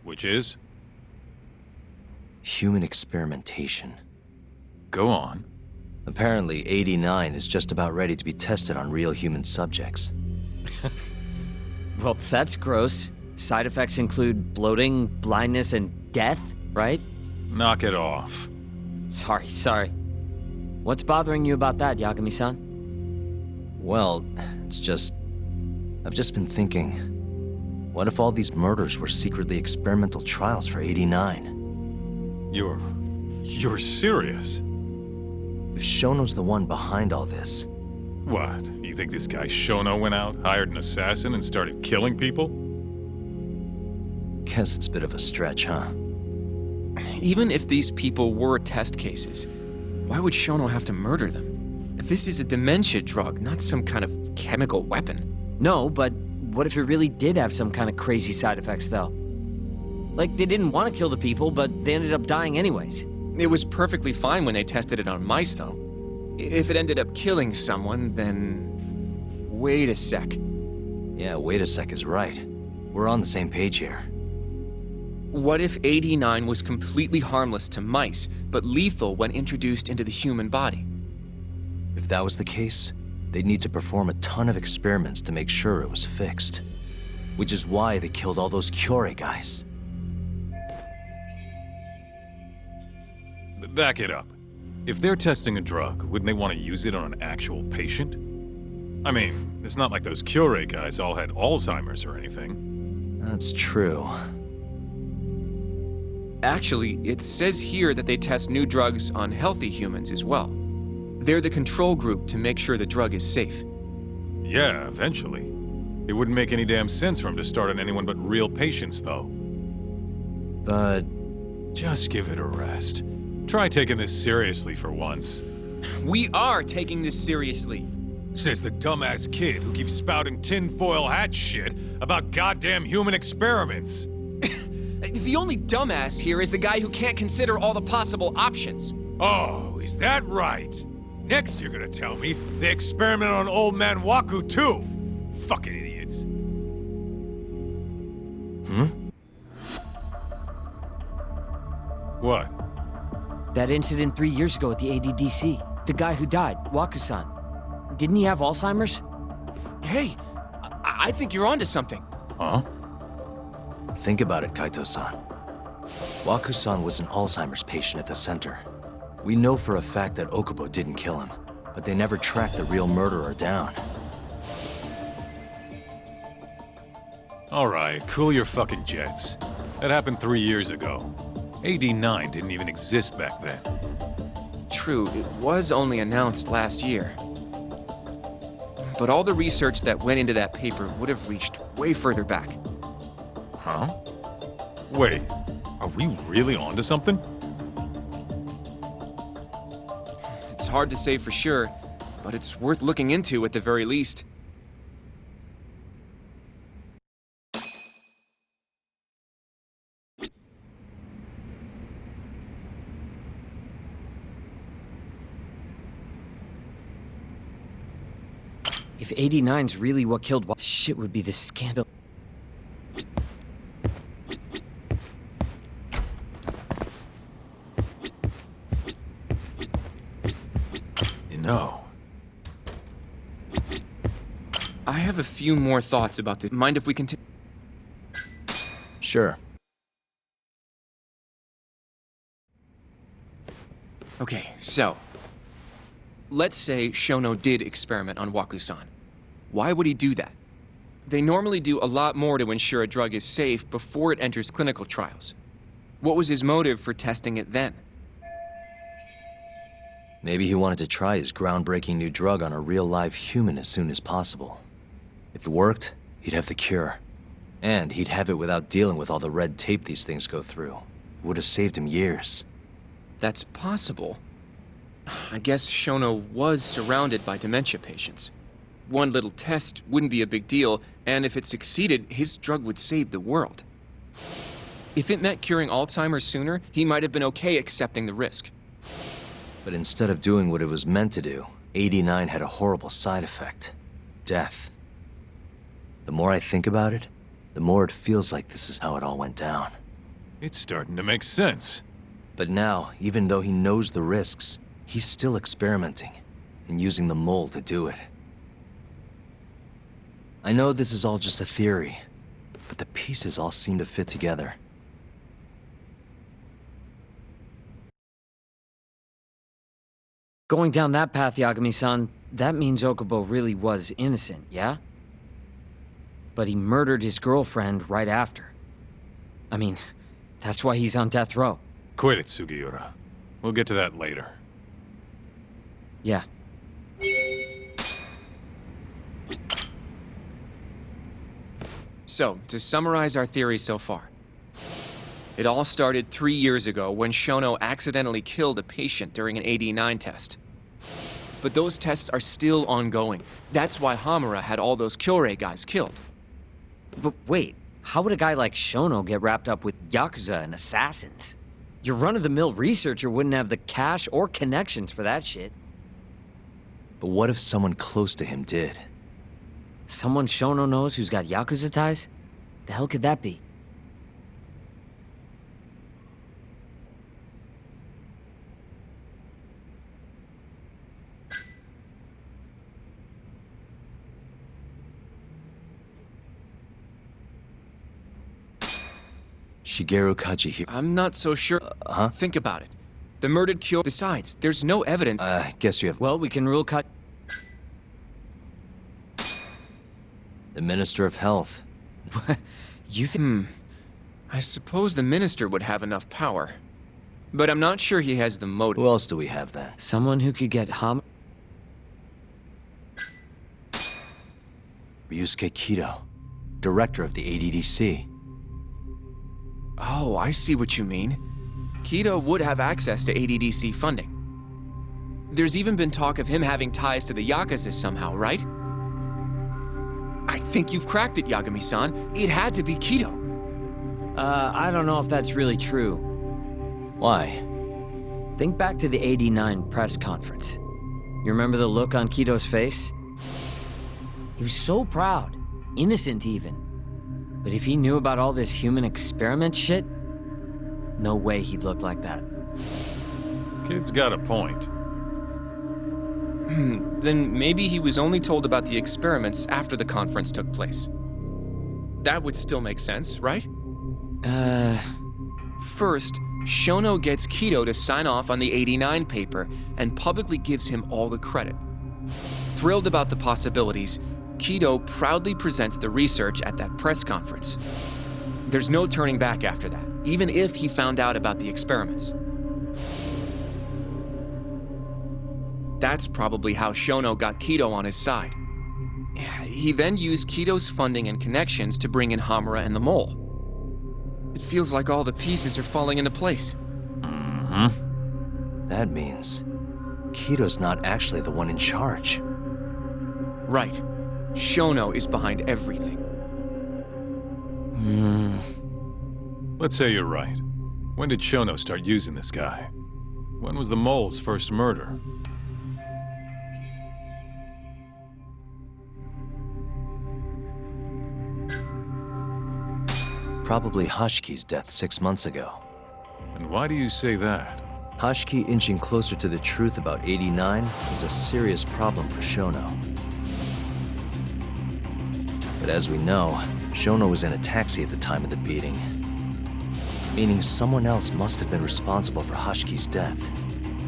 Which is? Human experimentation. Go on. Apparently, 89 is just about ready to be tested on real human subjects. Well, that's gross. Side effects include bloating, blindness, and death, right? Knock it off. Sorry. What's bothering you about that, Yagami-san? Well, it's just... I've just been thinking, what if all these murders were secretly experimental trials for 89? You're serious? If Shono's the one behind all this... What? You think this guy Shono went out, hired an assassin, and started killing people? Guess it's a bit of a stretch, huh? Even if these people were test cases, why would Shono have to murder them? This is a dementia drug, not some kind of chemical weapon. No, but what if it really did have some kind of crazy side effects, though? Like, they didn't want to kill the people, but they ended up dying anyways. It was perfectly fine when they tested it on mice, though. If it ended up killing someone, then... Wait a sec. Yeah, wait a sec is right. We're on the same page here. What if 89 was completely harmless to mice, but lethal when introduced into the human body? If that was the case, they'd need to perform a ton of experiments to make sure it was fixed. Which is why they killed all those Kyorei guys. Back it up. If they're testing a drug, wouldn't they want to use it on an actual patient? I mean, it's not like those Kyorei guys all had Alzheimer's or anything. That's true. Actually, it says here that they test new drugs on healthy humans as well. They're the control group to make sure the drug is safe. Yeah, eventually. It wouldn't make any damn sense for him to start on anyone but real patients, though. But... Just give it a rest. Try taking this seriously for once. We are taking this seriously. Says the dumbass kid who keeps spouting tinfoil hat shit about goddamn human experiments. The only dumbass here is the guy who can't consider all the possible options. Oh, is that right? Next you're gonna tell me they experiment on old man Waku too. Fucking idiots. What? That incident 3 years ago at the ADDC. The guy who died, Waku-san. Didn't he have Alzheimer's? Hey, I think you're onto something. Huh? think about it, Kaito-san. Waku-san was an Alzheimer's patient at the center. We know for a fact that Okubo didn't kill him, but they never tracked the real murderer down. All right, cool your fucking jets. That happened 3 years ago. AD9 didn't even exist back then. True, it was only announced last year. But all the research that went into that paper would have reached way further back. Huh? Wait, are we really onto something? It's hard to say for sure, but it's worth looking into at the very least. If 89's really what killed shit would be the scandal. You know. I have a few more thoughts about this. Mind if we continue? Sure. Okay, so... let's say Shono did experiment on Waku-san. Why would he do that? They normally do a lot more to ensure a drug is safe before it enters clinical trials. What was his motive for testing it then? Maybe he wanted to try his groundbreaking new drug on a real live human as soon as possible. If it worked, he'd have the cure. And he'd have it without dealing with all the red tape these things go through. It would have saved him years. That's possible. I guess Shono was surrounded by dementia patients. One little test wouldn't be a big deal, and if it succeeded, his drug would save the world. If it meant curing Alzheimer's sooner, he might have been okay accepting the risk. But instead of doing what it was meant to do, 89 had a horrible side effect. Death. The more I think about it, the more it feels like this is how it all went down. It's starting to make sense. But now, even though he knows the risks, he's still experimenting and using the mole to do it. I know this is all just a theory, but the pieces all seem to fit together. Going down that path, Yagami-san, that means Okubo really was innocent, yeah? But he murdered his girlfriend right after. I mean, that's why he's on death row. Quit it, Sugiura. We'll get to that later. Yeah. So, to summarize our theory so far. It all started 3 years ago when Shono accidentally killed a patient during an AD9 test. But those tests are still ongoing. That's why Hamura had all those Kyorei guys killed. But wait, how would a guy like Shono get wrapped up with Yakuza and assassins? Your run-of-the-mill researcher wouldn't have the cash or connections for that shit. But what if someone close to him did? Someone Shono knows who's got Yakuza ties? The hell could that be? Shigeru Kajihiro. I'm not so sure. Huh? Think about it. The murdered Kyo. Besides, there's no evidence. I guess you have Well, we can rule cut. the Minister of Health. You think? I suppose the minister would have enough power. But I'm not sure he has the motive. Who else do we have then? Someone who could get Ryusuke Kido, director of the ADDC. Oh, I see what you mean. Kido would have access to ADDC funding. There's even been talk of him having ties to the Yakuza somehow, right? I think you've cracked it, Yagami-san. It had to be Kido. I don't know if that's really true. Why? Think back to the AD9 press conference. You remember the look on Kido's face? He was so proud, innocent even. But if he knew about all this human experiment shit, no way he'd look like that. Kid's got a point. Then maybe he was only told about the experiments after the conference took place. That would still make sense, right? First, Shono gets Kido to sign off on the 89 paper and publicly gives him all the credit. Thrilled about the possibilities, Kido proudly presents the research at that press conference. There's no turning back after that, even if he found out about the experiments. That's probably how Shono got Kido on his side. He then used Kido's funding and connections to bring in Hamura and the Mole. It feels like all the pieces are falling into place. That means Kido's not actually the one in charge. Right. Shono is behind everything. Let's say you're right. When did Shono start using this guy? When was the mole's first murder? Probably Hashiki's death 6 months ago. And why do you say that? Hashiki inching closer to the truth about 89 was a serious problem for Shono. But as we know, Shono was in a taxi at the time of the beating. Meaning someone else must have been responsible for Hashiki's death.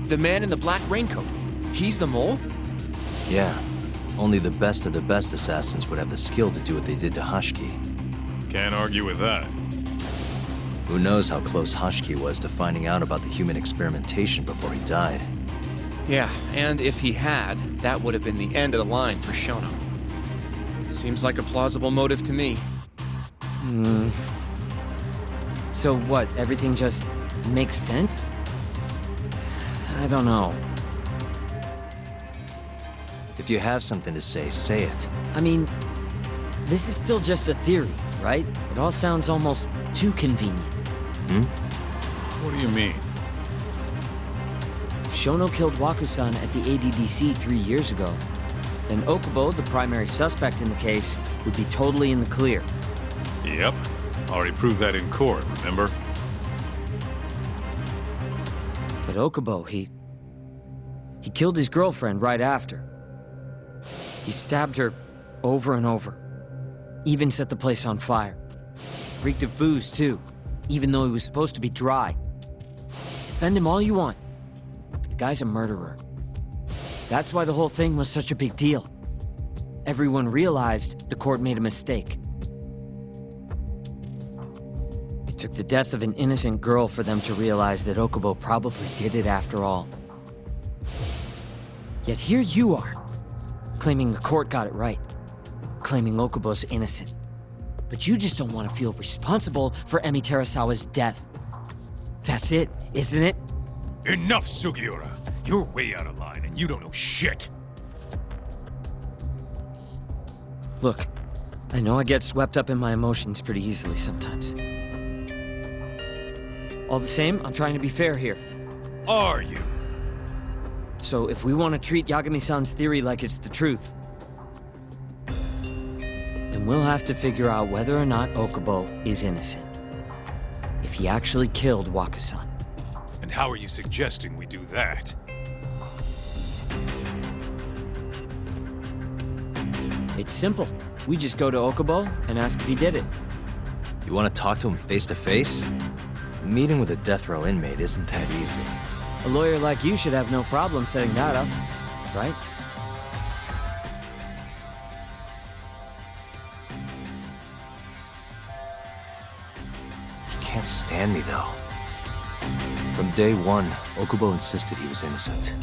The man in the black raincoat. He's the Mole? Yeah, only the best of the best assassins would have the skill to do what they did to Hashiki. Can't argue with that. Who knows how close Hashiki was to finding out about the human experimentation before he died. Yeah, and if he had, that would have been the end of the line for Shono. Seems like a plausible motive to me. So what, everything just makes sense? I don't know. If you have something to say it. I mean, this is still just a theory, right? It all sounds almost too convenient. What do you mean? If Shono killed Wakusan at the ADDC 3 years ago, then Okubo, the primary suspect in the case, would be totally in the clear. Yep. Already proved that in court, remember? Okubo, he killed his girlfriend right after. He stabbed her over and over. Even set the place on fire. Reeked of booze, too, even though he was supposed to be dry. Defend him all you want, but the guy's a murderer. That's why the whole thing was such a big deal. Everyone realized the court made a mistake. It took the death of an innocent girl for them to realize that Okubo probably did it after all. Yet here you are, claiming the court got it right, claiming Okubo's innocent. But you just don't want to feel responsible for Emi Terasawa's death. That's it, isn't it? Enough, Sugiura! You're way out of line, and you don't know shit! Look, I know I get swept up in my emotions pretty easily sometimes. All the same, I'm trying to be fair here. Are you? So if we want to treat Yagami-san's theory like it's the truth, then we'll have to figure out whether or not Okubo is innocent. If he actually killed Waka-san. And how are you suggesting we do that? It's simple. We just go to Okubo and ask if he did it. You want to talk to him face to face? Meeting with a death row inmate isn't that easy. A lawyer like you should have no problem setting that up, right? He can't stand me, though. From day one, Okubo insisted he was innocent,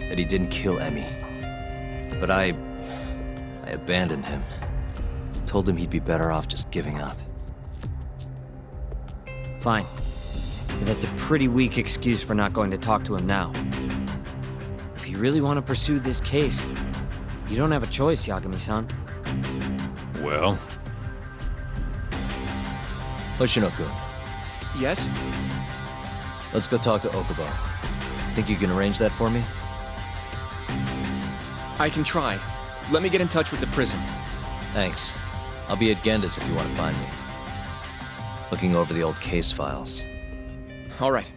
that he didn't kill Emi. But I abandoned him. Told him he'd be better off just giving up. Fine. But that's a pretty weak excuse for not going to talk to him now. If you really want to pursue this case, you don't have a choice, Yagami-san. Well? Hoshino-kun, Yes? let's go talk to Okubo. Think you can arrange that for me? I can try. Let me get in touch with the prison. Thanks. I'll be at Genda's if you want to find me. Looking over the old case files. All right.